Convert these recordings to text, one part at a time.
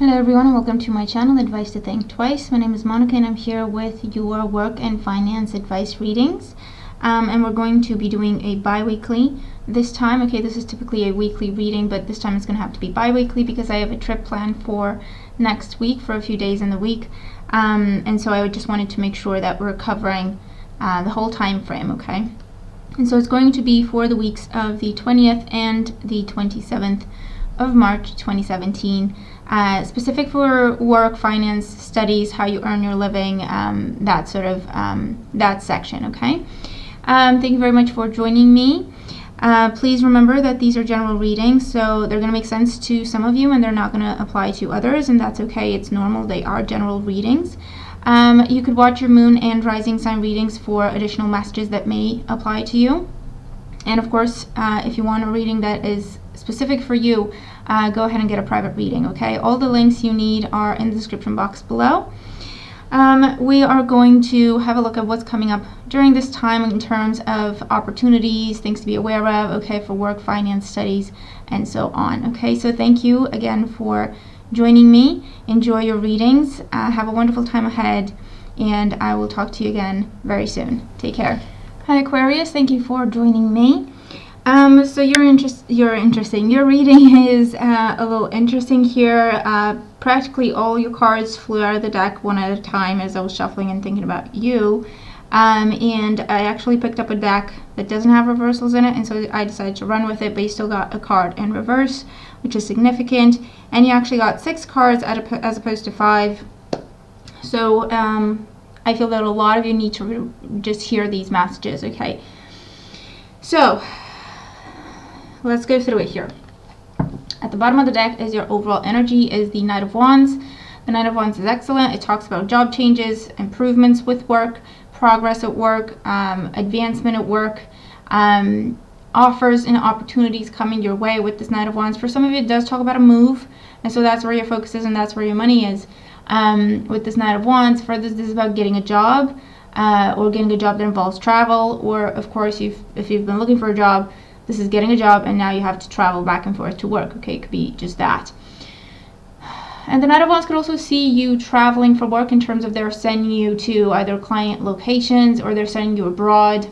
Hello everyone and welcome to my channel, Advice to Think Twice. My name is Monica and I'm here with your work and finance advice readings. And we're going to be doing a bi-weekly this time. Okay, this is typically a weekly reading, but this time it's going to have to be bi-weekly because I have a trip planned for next week for a few days in the week. And so I just wanted to make sure that we're covering the whole time frame, okay? And so it's going to be for the weeks of the 20th and the 27th of March 2017, specific for work, finance, studies, how you earn your living, that sort of that section. Okay. Thank you very much for joining me. Please remember that these are general readings, so they're going to make sense to some of you and they're not going to apply to others, and that's okay. It's normal. They are general readings. You could watch your moon and rising sign readings for additional messages that may apply to you. And of course, if you want a reading that is specific for you, go ahead and get a private reading, okay? All the links you need are in the description box below. We are going to have a look at what's coming up during this time in terms of opportunities, things to be aware of, okay, for work, finance, studies, and so on, okay? So thank you again for joining me. Enjoy your readings. Have a wonderful time ahead, and I will talk to you again very soon. Take care. Hi Aquarius, thank you for joining me. So you're interesting. Your reading is a little interesting here. Practically all your cards flew out of the deck one at a time as I was shuffling and thinking about you. And I actually picked up a deck that doesn't have reversals in it, and so I decided to run with it, but you still got a card in reverse, which is significant. And you actually got 6 cards as opposed to 5. So I feel that a lot of you need to just hear these messages, okay? So let's go through it here. At the bottom of the deck is your overall energy, is the Knight of Wands. The Knight of Wands is excellent. It talks about job changes, improvements with work, progress at work, advancement at work, offers and opportunities coming your way with this Knight of Wands. For some of you, it does talk about a move, and so that's where your focus is and that's where your money is. With this Knight of Wands, for this is about getting a job, or getting a job that involves travel, or of course, if you've been looking for a job, this is getting a job and now you have to travel back and forth to work. Okay, it could be just that. And the Knight of Wands could also see you traveling for work in terms of they're sending you to either client locations or they're sending you abroad.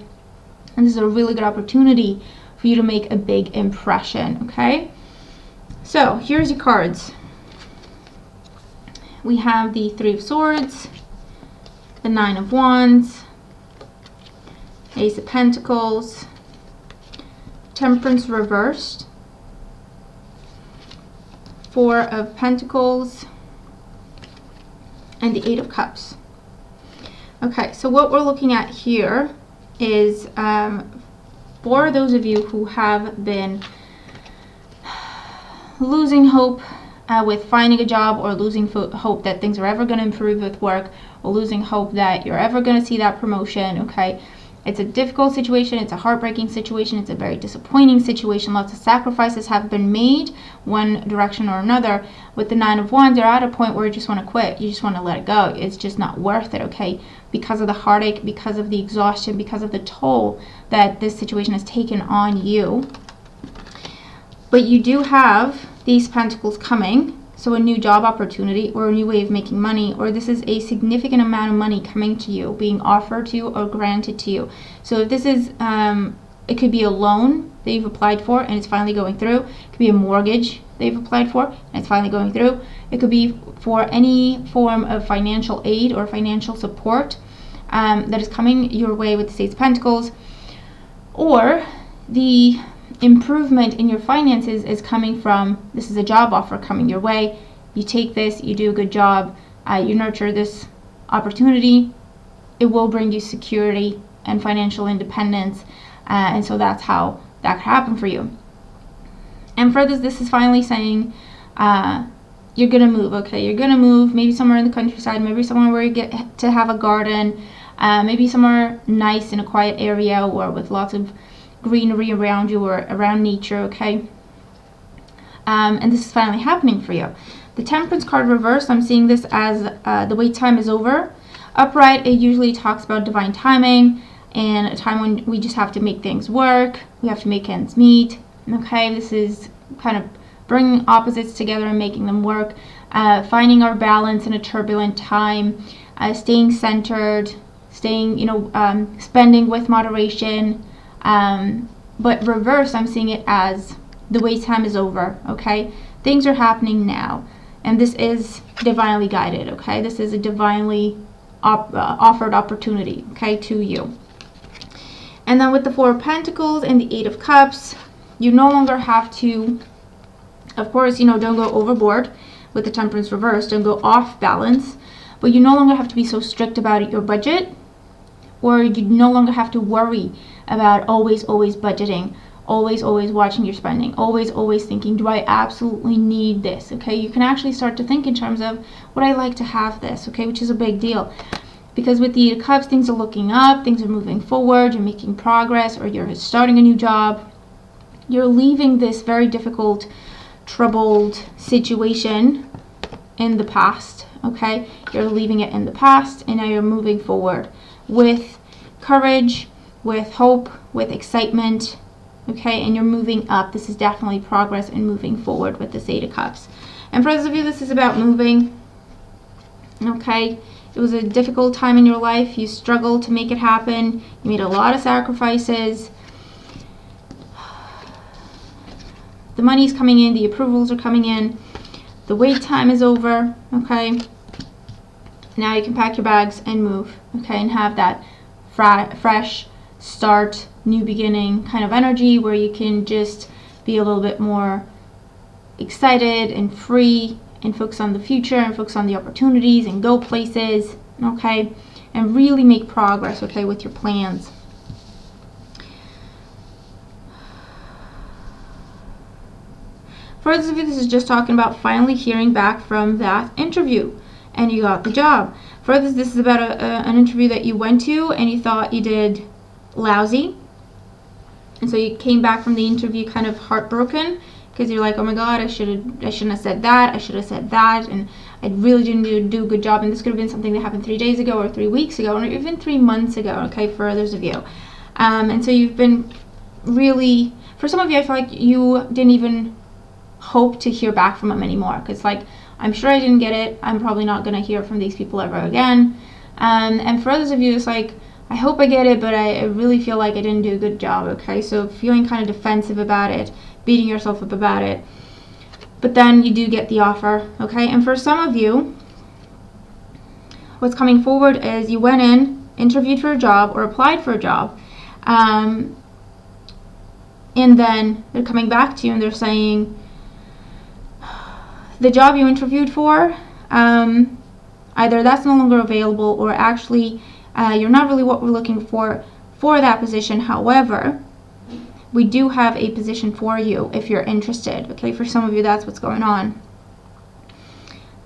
And this is a really good opportunity for you to make a big impression, okay? So here's your cards. We have the 3 of Swords, the 9 of Wands, Ace of Pentacles, Temperance reversed, 4 of Pentacles, and the 8 of Cups. Okay, so what we're looking at here is for those of you who have been losing hope with finding a job, or losing hope that things are ever going to improve with work, or losing hope that you're ever going to see that promotion, okay? It's a difficult situation, it's a heartbreaking situation, it's a very disappointing situation. Lots of sacrifices have been made one direction or another. With the 9 of Wands, you're at a point where you just want to quit. You just want to let it go. It's just not worth it, okay? Because of the heartache, because of the exhaustion, because of the toll that this situation has taken on you. But you do have these pentacles coming. So a new job opportunity, or a new way of making money, or this is a significant amount of money coming to you, being offered to you or granted to you. So if this is, it could be a loan that you've applied for and it's finally going through. It could be a mortgage that you've applied for and it's finally going through. It could be for any form of financial aid or financial support that is coming your way with the Ace of Pentacles, or the improvement in your finances is coming from, this is a job offer coming your way. You take this, you do a good job, you nurture this opportunity, it will bring you security and financial independence, and so that's how that could happen for you. And for this is finally saying you're gonna move, okay? You're gonna move, maybe somewhere in the countryside, maybe somewhere where you get to have a garden, maybe somewhere nice in a quiet area or with lots of greenery around you or around nature, okay? And this is finally happening for you. The Temperance card reversed, I'm seeing this as the wait time is over. Upright, it usually talks about divine timing and a time when we just have to make things work. We have to make ends meet. Okay, this is kind of bringing opposites together and making them work, finding our balance in a turbulent time, staying centered, spending with moderation. But reverse, I'm seeing it as the wait time is over, okay? Things are happening now, and this is divinely guided, okay? This is a divinely offered opportunity, okay, to you. And then with the Four of Pentacles and the Eight of Cups, you no longer have to, of course, don't go overboard with the Temperance reverse, don't go off balance, but you no longer have to be so strict about your budget, or you no longer have to worry about always budgeting, always watching your spending, always thinking, do I absolutely need this? Okay, you can actually start to think in terms of, would I like to have this? Okay, which is a big deal, because with the Eight of Cups, things are looking up, things are moving forward, you're making progress, or you're starting a new job. You're leaving this very difficult, troubled situation in the past, okay? You're leaving it in the past, and now you're moving forward with courage, with hope, with excitement, okay? And you're moving up. This is definitely progress and moving forward with this Eight of Cups. And for those of you, this is about moving, okay? It was a difficult time in your life. You struggled to make it happen. You made a lot of sacrifices. The money's coming in, the approvals are coming in, the wait time is over, okay? Now you can pack your bags and move, okay? And have that fresh start, new beginning kind of energy where you can just be a little bit more excited and free and focus on the future and focus on the opportunities and go places, okay? And really make progress, okay, with your plans. For those of you, this is just talking about finally hearing back from that interview and you got the job. For others, this is about an interview that you went to and you thought you did lousy. And so you came back from the interview kind of heartbroken because you're like, oh my God, I shouldn't have said that. I should have said that. And I really didn't do a good job. And this could have been something that happened 3 days ago or 3 weeks ago or even 3 months ago, okay, for others of you. And so you've been really, for some of you, I feel like you didn't even hope to hear back from them anymore, because like, I'm sure I didn't get it, I'm probably not going to hear from these people ever again. And for others of you, it's like, I hope I get it, but I really feel like I didn't do a good job, okay? So feeling kind of defensive about it, beating yourself up about it, but then you do get the offer, okay? And for some of you, what's coming forward is you went in, interviewed for a job or applied for a job, and then they're coming back to you and they're saying, the job you interviewed for, either that's no longer available or actually you're not really what we're looking for that position. However, we do have a position for you if you're interested. Okay, for some of you, that's what's going on.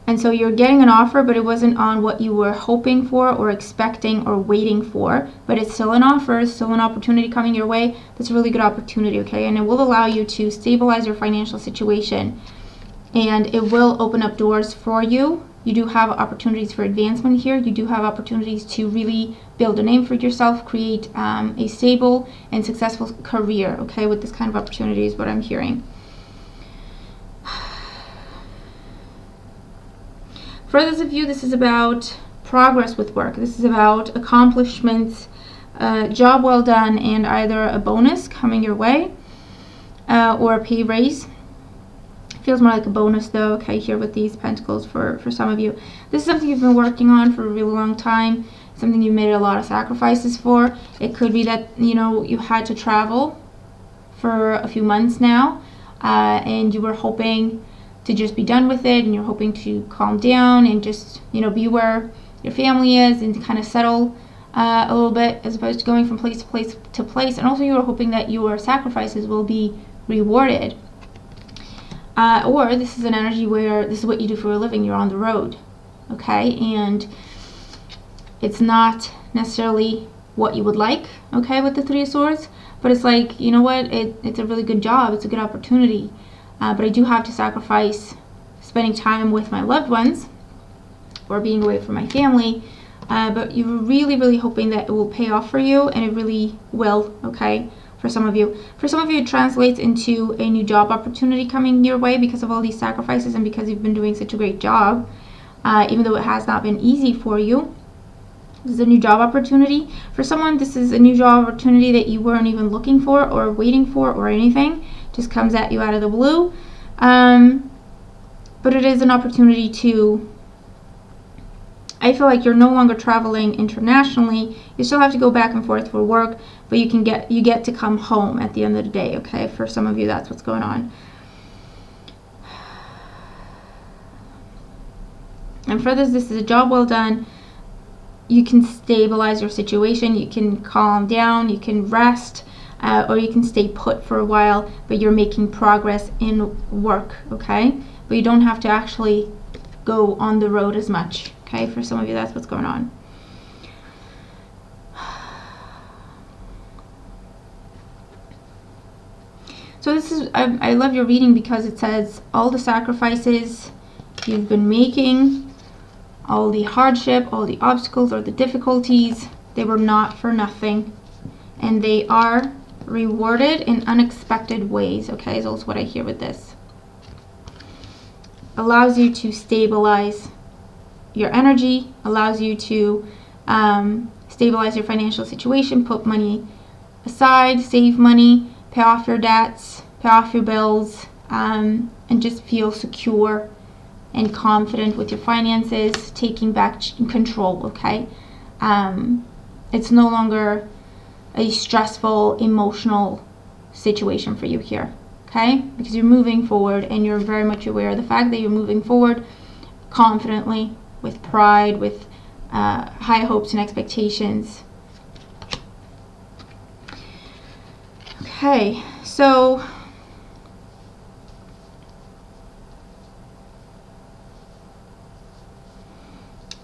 And so you're getting an offer, but it wasn't on what you were hoping for or expecting or waiting for, but it's still an offer, it's still an opportunity coming your way. That's a really good opportunity, okay? And it will allow you to stabilize your financial situation, and it will open up doors for you. You do have opportunities for advancement here. You do have opportunities to really build a name for yourself, create a stable and successful career, okay, with this kind of opportunity is what I'm hearing. For those of you, this is about progress with work. This is about accomplishments, job well done, and either a bonus coming your way or a pay raise. Feels more like a bonus though, okay, here with these pentacles for some of you. This is something you've been working on for a really long time, something you've made a lot of sacrifices for. It could be that, you had to travel for a few months now, and you were hoping to just be done with it, and you're hoping to calm down and just, be where your family is and to kind of settle a little bit, as opposed to going from place to place to place. And also you were hoping that your sacrifices will be rewarded. Or this is an energy where this is what you do for a living, you're on the road, okay? And it's not necessarily what you would like, okay, with the Three of Swords, but it's like, you know what, it's a really good job, it's a good opportunity, but I do have to sacrifice spending time with my loved ones or being away from my family, but you're really, really hoping that it will pay off for you, and it really will, okay? for some of you. For some of you, it translates into a new job opportunity coming your way because of all these sacrifices and because you've been doing such a great job, even though it has not been easy for you. This is a new job opportunity. For someone, this is a new job opportunity that you weren't even looking for or waiting for or anything. Just comes at you out of the blue. But it is an opportunity to, I feel like you're no longer traveling internationally. You still have to go back and forth for work, but you get to come home at the end of the day, okay? For some of you, that's what's going on. And for this is a job well done. You can stabilize your situation, you can calm down, you can rest, or you can stay put for a while, but you're making progress in work, okay? But you don't have to actually go on the road as much, okay? For some of you, that's what's going on. So this is, I love your reading because it says all the sacrifices you've been making, all the hardship, all the obstacles or the difficulties, they were not for nothing. And they are rewarded in unexpected ways, okay, is also what I hear with this. Allows you to stabilize your energy, allows you to stabilize your financial situation, put money aside, save money, pay off your debts, pay off your bills, and just feel secure and confident with your finances, taking back control, okay? It's no longer a stressful, emotional situation for you here, okay? Because you're moving forward and you're very much aware of the fact that you're moving forward confidently, with pride, with high hopes and expectations. Okay, so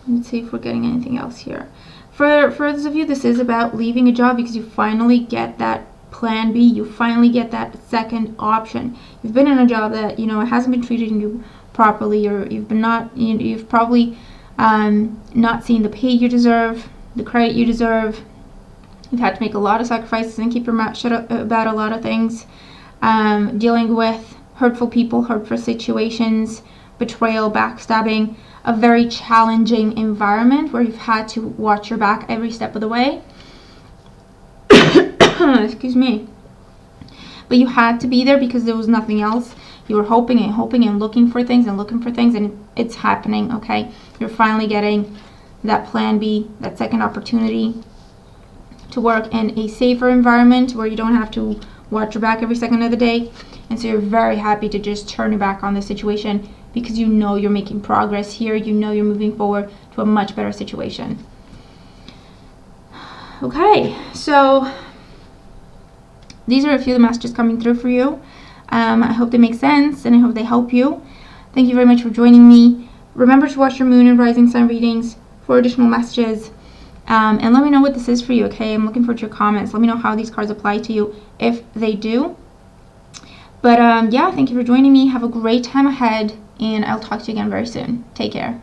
let's see if we're getting anything else here. For those of you, this is about leaving a job because you finally get that plan B. You finally get that second option. You've been in a job that, you know, it hasn't been treating you properly, or you've probably not seen the pay you deserve, the credit you deserve. You've had to make a lot of sacrifices and keep your mouth shut about a lot of things. Dealing with hurtful people, hurtful situations, betrayal, backstabbing, a very challenging environment where you've had to watch your back every step of the way. Excuse me. But you had to be there because there was nothing else. You were hoping and hoping and looking for things and it's happening, okay? You're finally getting that plan B, that second opportunity to work in a safer environment where you don't have to watch your back every second of the day. And so you're very happy to just turn your back on the situation because you know you're making progress here. You know you're moving forward to a much better situation. Okay, so these are a few of the messages coming through for you. I hope they make sense and I hope they help you. Thank you very much for joining me. Remember to watch your moon and rising sign readings for additional messages. And let me know what this is for you, okay? I'm looking forward to your comments. Let me know how these cards apply to you, if they do. But yeah, thank you for joining me. Have a great time ahead, and I'll talk to you again very soon. Take care.